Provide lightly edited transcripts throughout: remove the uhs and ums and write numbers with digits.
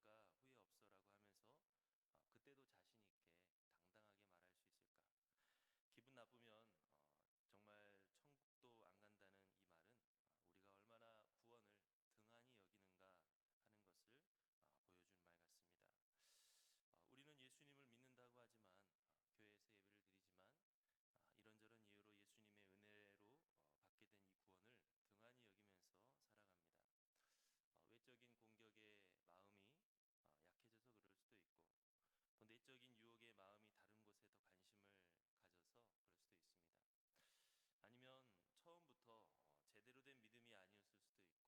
없을까 후회 없어라고 하면서 그때도 자신 있게 당당하게 말할 수 있을까? 기분 나쁘면 정말 천국도 안 간다는 이 말은 우리가 얼마나 구원을 등한히 여기는가 하는 것을 보여준 말 같습니다. 우리는 예수님을 믿는다고 하지만 교회에서 예배를 드리지만 이런저런 이유로 예수님의 은혜로 받게 된 이 구원을 등한히 여기면서 살아갑니다. 외적인 공격에 마음이 약해져서 그럴 수도 있고 또 내적인 유혹에 마음이 다른 곳에 더 관심을 가져서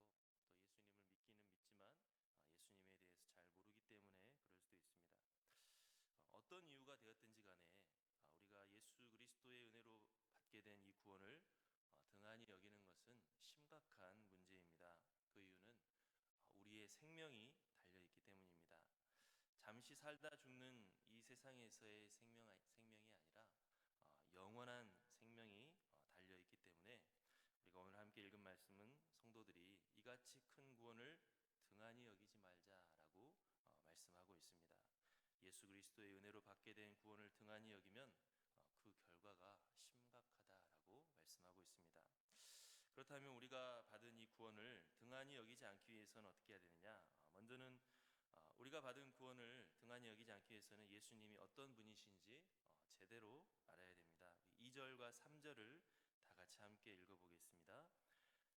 그럴 수도 있습니다. 아니면 처음부터 제대로 된 믿음이 아니었을 수도 있고 또 예수님을 믿기는 믿지만 예수님에 대해서 잘 모르기 때문에 그럴 수도 있습니다. 어떤 이유가 되었든지 간에 우리가 예수 그리스도의 은혜로 받게 된 이 구원을 등한히 여기는 것은 심각한 문제입니다. 그 이유는 우리의 생명이 달려있기 때문입니다. 잠시 살다 죽는 이 세상에서의 생명이 아니라 영원한 생명이 달려있기 때문에 우리가 오늘 함께 읽은 말씀은 성도들이 이같이 큰 구원을 등한히 여기지 말자라고 말씀하고 있습니다. 예수 그리스도의 은혜로 받게 된 구원을 등한히 여기면 그 결과가 심각하다라고 말씀하고 있습니다. 그렇다면 우리가 받은 이 구원을 등한히 여기지 않기 위해서는 어떻게 해야 되느냐? 먼저는 우리가 받은 구원을 등한히 여기지 않기 위해서는 예수님이 어떤 분이신지 제대로 알아야 됩니다. 2절과 3절을 다 같이 함께 읽어보겠습니다.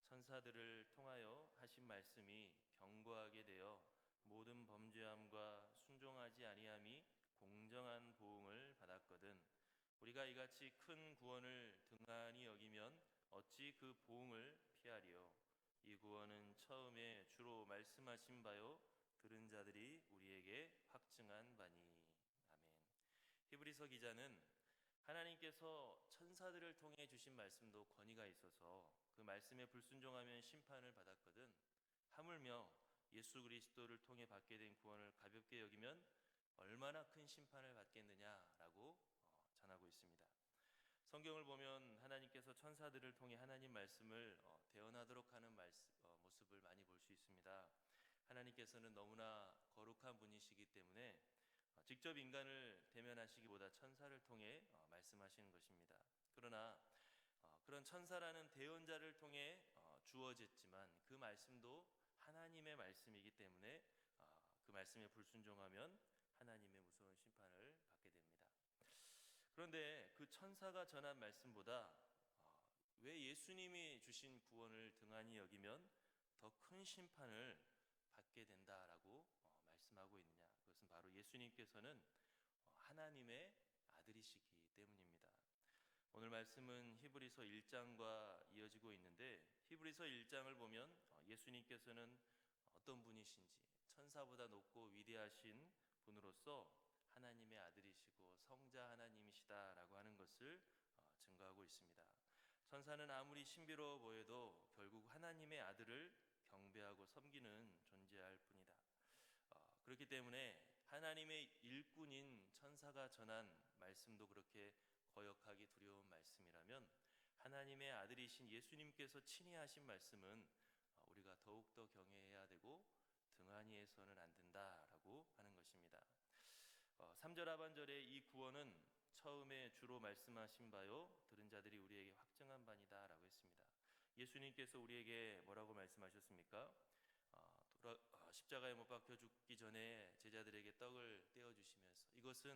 천사들을 통하여 하신 말씀이 견고하게 되어 모든 범죄함과 순종하지 아니함이 공정한 보응을 받았거든 우리가 이같이 큰 구원을 등한히 여기면 어찌 그 보응을 피하리요. 이 구원은 처음에 주로 말씀하신 바요 들은 자들이 우리에게 확증한 바니. 아멘. 히브리서 기자는 하나님께서 천사들을 통해 주신 말씀도 권위가 있어서 그 말씀에 불순종하면 심판을 받았거든 하물며 예수 그리스도를 통해 받게 된 구원을 가볍게 여기면 얼마나 큰 심판을 받겠느냐라고 전하고 있습니다. 성경을 보면 하나님께서 천사들을 통해 하나님 말씀을 대언하도록 하는 모습을 많이 볼 수 있습니다. 하나님께서는 너무나 거룩한 분이시기 때문에 직접 인간을 대면하시기보다 천사를 통해 말씀하시는 것입니다. 그러나 그런 천사라는 대언자를 통해 주어졌지만 그 말씀도 하나님의 말씀이기 때문에 그 말씀에 불순종하면 하나님의 무서운 심판을 받게 됩니다. 그런데 그 천사가 전한 말씀보다 왜 예수님이 주신 구원을 등한히 여기면 더 큰 심판을 받게 된다라고 말씀하고 있느냐? 그것은 바로 예수님께서는 하나님의 아들이시기 때문입니다. 오늘 말씀은 히브리서 1장과 이어지고 있는데 히브리서 1장을 보면 예수님께서는 어떤 분이신지 천사보다 높고 위대하신 분으로서 하나님의 아들이시고 성자 하나님이시다라고 하는 것을 증거하고 있습니다. 천사는 아무리 신비로워 보여도 결국 하나님의 아들을 경배하고 섬기는 존재할 뿐이다. 그렇기 때문에 하나님의 일꾼인 천사가 전한 말씀도 그렇게 거역하기 두려운 말씀이라면 하나님의 아들이신 예수님께서 친히 하신 말씀은 우리가 더욱더 경외해야 되고 등한히 해서는 안 된다라고 하는 것입니다. 3절 하반절의 이 구원은 처음에 주로 말씀하신 바요 들은 자들이 우리에게 확증한 바니다 라고 했습니다. 예수님께서 우리에게 뭐라고 말씀하셨습니까? 십자가에 못 박혀 죽기 전에 제자들에게 떡을 떼어주시면서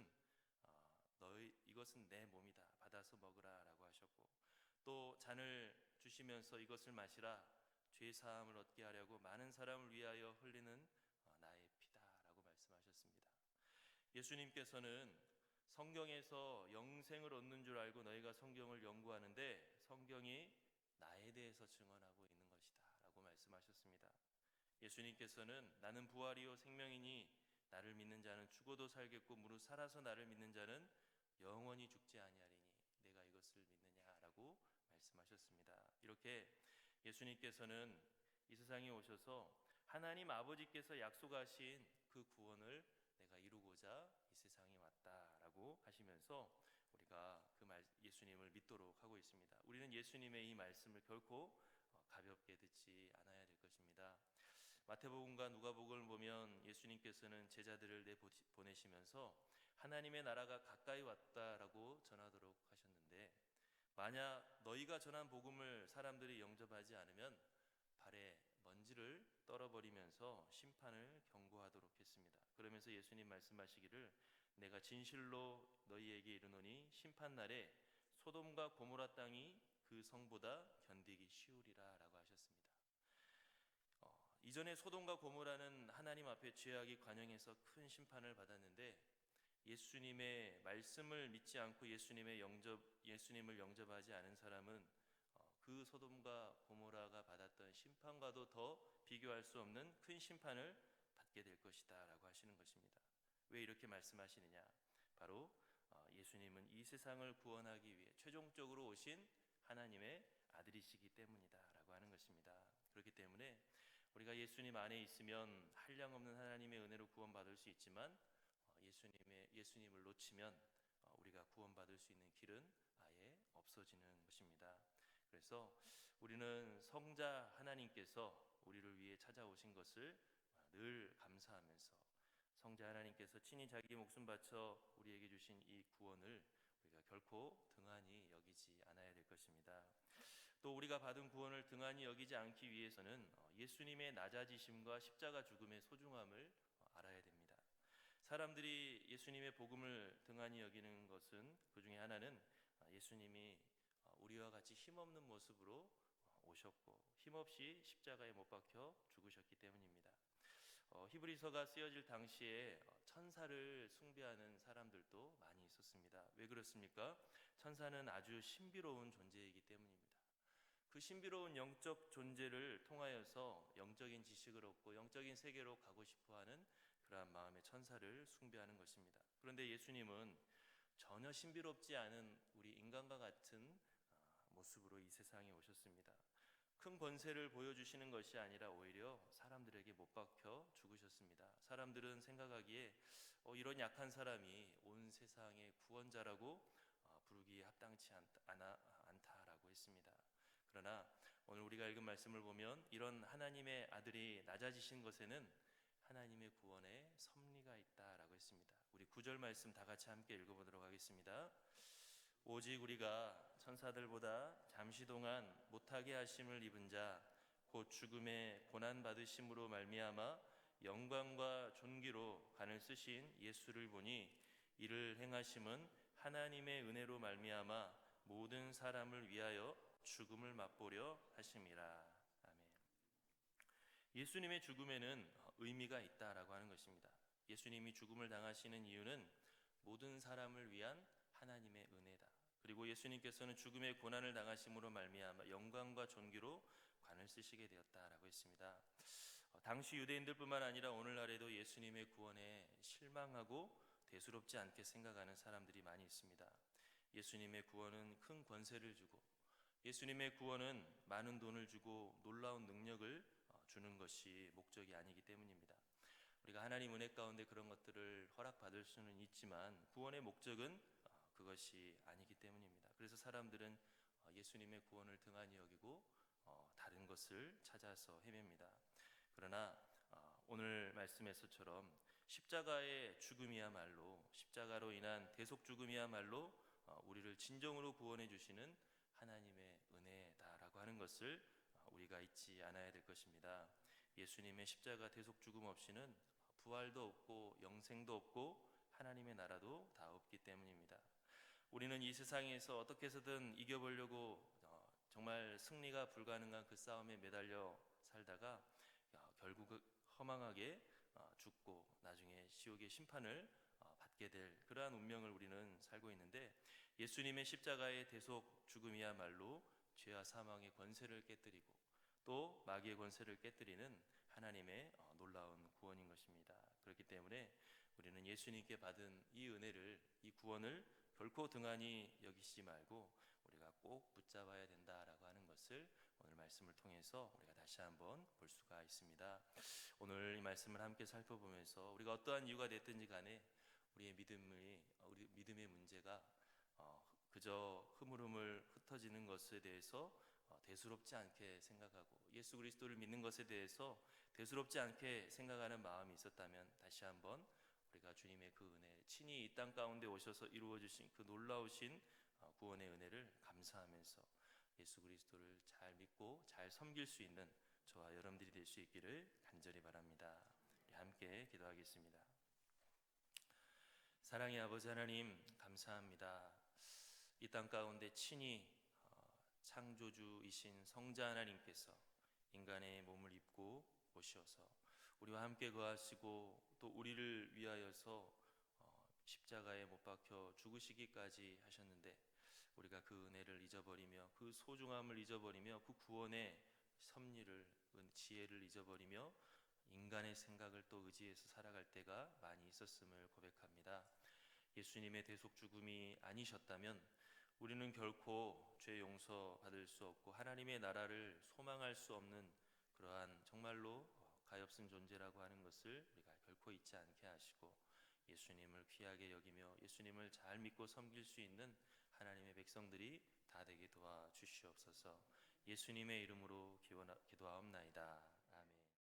이것은 내 몸이다 받아서 먹으라 라고 하셨고 또 잔을 주시면서 이것을 마시라 죄사함을 얻게 하려고 많은 사람을 위하여 흘리는 나의 피다 라고 말씀하셨습니다. 예수님께서는 성경에서 영생을 얻는 줄 알고 너희가 성경을 연구하는데 성경이 나에 대해서 증언하고 있는 것이다 라고 말씀하셨습니다. 예수님께서는 나는 부활이요 생명이니 나를 믿는 자는 죽어도 살겠고 무릇 살아서 나를 믿는 자는 영원히 죽지 아니하리니 내가 이것을 믿느냐라고 말씀하셨습니다. 이렇게 예수님께서는 이 세상에 오셔서 하나님 아버지께서 약속하신 그 구원을 내가 이루고자 이 세상에 왔다라고 하시면서 우리가 예수님을 믿도록 하고 있습니다. 우리는 예수님의 이 말씀을 결코 가볍게 듣지 않아야 될 것입니다. 마태복음과 누가복음을 보면 예수님께서는 제자들을 내보내시면서 하나님의 나라가 가까이 왔다라고 전하도록 하셨는데, 만약 너희가 전한 복음을 사람들이 영접하지 않으면 발에 먼지를 떨어버리면서 심판을 경고하도록 했습니다. 그러면서 예수님 말씀하시기를 내가 진실로 너희에게 이르노니 심판날에 소돔과 고모라 땅이 그 성보다 견디기 쉬우리라 라고 하셨습니다. 이전에 소돔과 고모라는 하나님 앞에 죄악이 관영해서 큰 심판을 받았는데, 예수님의 말씀을 믿지 않고 예수님을 영접하지 않은 사람은 그 소돔과 고모라가 받았던 심판과도 더 비교할 수 없는 큰 심판을 받게 될 것이다 라고 하시는 것입니다. 왜 이렇게 말씀하시느냐? 바로 예수님은 이 세상을 구원하기 위해 최종적으로 오신 하나님의 아들이시기 때문이다 라고 하는 것입니다. 그렇기 때문에 우리가 예수님 안에 있으면 한량없는 하나님의 은혜로 구원받을 수 있지만, 예수님을 놓치면 우리가 구원받을 수 있는 길은 아예 없어지는 것입니다. 그래서 우리는 성자 하나님께서 우리를 위해 찾아오신 것을 늘 감사하면서, 성자 하나님께서 친히 자기 목숨 바쳐 우리에게 주신 이 구원을 우리가 결코 등한히 여기지 않아야 될 것입니다. 또 우리가 받은 구원을 등한히 여기지 않기 위해서는 예수님의 낮아지심과 십자가 죽음의 소중함을 알아야 됩니다. 사람들이 예수님의 복음을 등한히 여기는 것은, 그 중에 하나는 예수님이 우리와 같이 힘없는 모습으로 오셨고 힘없이 십자가에 못 박혀 죽으셨기 때문입니다. 히브리서가 쓰여질 당시에 천사를 숭배하는 사람들도 많이 있었습니다. 왜 그렇습니까? 천사는 아주 신비로운 존재이기 때문입니다. 그 신비로운 영적 존재를 통하여서 영적인 지식을 얻고 영적인 세계로 가고 싶어하는 그러한 마음의 천사를 숭배하는 것입니다. 그런데 예수님은 전혀 신비롭지 않은 우리 인간과 같은 모습으로 이 세상에 오셨습니다. 큰 권세를 보여주시는 것이 아니라 오히려 사람들에게 못 박혀 죽으셨습니다. 사람들은 생각하기에 이런 약한 사람이 온 세상의 구원자라고 부르기에 합당치 않다라고 했습니다. 그러나 오늘 우리가 읽은 말씀을 보면 이런 하나님의 아들이 낮아지신 것에는 하나님의 구원의 섭리가 있다라고 했습니다. 우리 9절 말씀 다 같이 함께 읽어보도록 하겠습니다. 오직 우리가 천사들보다 잠시 동안 못하게 하심을 입은 자 곧 죽음의 고난 받으심으로 말미암아 영광과 존귀로 간을 쓰신 예수를 보니 이를 행하심은 하나님의 은혜로 말미암아 모든 사람을 위하여 죽음을 맛보려 하심이라. 아멘. 예수님의 죽음에는 의미가 있다라고 하는 것입니다. 예수님이 죽음을 당하시는 이유는 모든 사람을 위한 하나님의 은혜다. 그리고 예수님께서는 죽음의 고난을 당하심으로 말미암아 영광과 존귀로 관을 쓰시게 되었다라고 했습니다. 당시 유대인들뿐만 아니라 오늘날에도 예수님의 구원에 실망하고 대수롭지 않게 생각하는 사람들이 많이 있습니다. 예수님의 구원은 큰 권세를 주고, 예수님의 구원은 많은 돈을 주고 놀라운 능력을 주는 것이 목적이 아니기 때문입니다. 우리가 하나님 은혜 가운데 그런 것들을 허락받을 수는 있지만 구원의 목적은 그것이 아니기 때문입니다. 그래서 사람들은 예수님의 구원을 등한히 여기고 다른 것을 찾아서 헤맵니다. 그러나 오늘 말씀에서처럼 십자가의 죽음이야말로, 십자가로 인한 대속 죽음이야말로 우리를 진정으로 구원해 주시는 하나님의 은혜다라고 하는 것을 우리가 잊지 않아야 될 것입니다. 예수님의 십자가 대속 죽음 없이는 부활도 없고 영생도 없고 하나님의 나라도 다 없기 때문입니다. 우리는 이 세상에서 어떻게 해서든 이겨보려고 정말 승리가 불가능한 그 싸움에 매달려 살다가 결국 허망하게 죽고 나중에 지옥의 심판을 받게 될 그러한 운명을 우리는 살고 있는데, 예수님의 십자가의 대속 죽음이야말로 죄와 사망의 권세를 깨뜨리고 또 마귀의 권세를 깨뜨리는 하나님의 놀라운 구원인 것입니다. 그렇기 때문에 우리는 예수님께 받은 이 은혜를, 이 구원을 결코 등한히 여기지 말고 우리가 꼭 붙잡아야 된다라고 하는 것을 오늘 말씀을 통해서 우리가 다시 한번 볼 수가 있습니다. 오늘 이 말씀을 함께 살펴보면서 우리가 어떠한 이유가 됐든지 간에 우리 믿음의 문제가 그저 흐물흐물 흩어지는 것에 대해서 대수롭지 않게 생각하고, 예수 그리스도를 믿는 것에 대해서 대수롭지 않게 생각하는 마음이 있었다면 다시 한번 우리가 주님의 그 은혜, 친히 이 땅 가운데 오셔서 이루어 주신 그 놀라우신 구원의 은혜를 감사하면서 예수 그리스도를 잘 믿고 잘 섬길 수 있는 저와 여러분들이 될 수 있기를 간절히 바랍니다. 우리 함께 기도하겠습니다. 사랑의 아버지 하나님, 감사합니다. 이 땅 가운데 친히 창조주이신 성자 하나님께서 인간의 몸을 입고 오셔서 우리와 함께 거하시고 또 우리를 위하여서 십자가에 못 박혀 죽으시기까지 하셨는데, 우리가 그 은혜를 잊어버리며 그 소중함을 잊어버리며 그 구원의 섭리를, 지혜를 잊어버리며 인간의 생각을 또 의지해서 살아갈 때가 많이 있었음을 고백합니다. 예수님의 대속 죽음이 아니셨다면 우리는 결코 죄 용서받을 수 없고 하나님의 나라를 소망할 수 없는 그러한 정말로 가엾은 존재라고 하는 것을 우리가 결코 잊지 않게 하시고, 예수님을 귀하게 여기며 예수님을 잘 믿고 섬길 수 있는 하나님의 백성들이 다 되게 도와주시옵소서. 예수님의 이름으로 기도하옵나이다.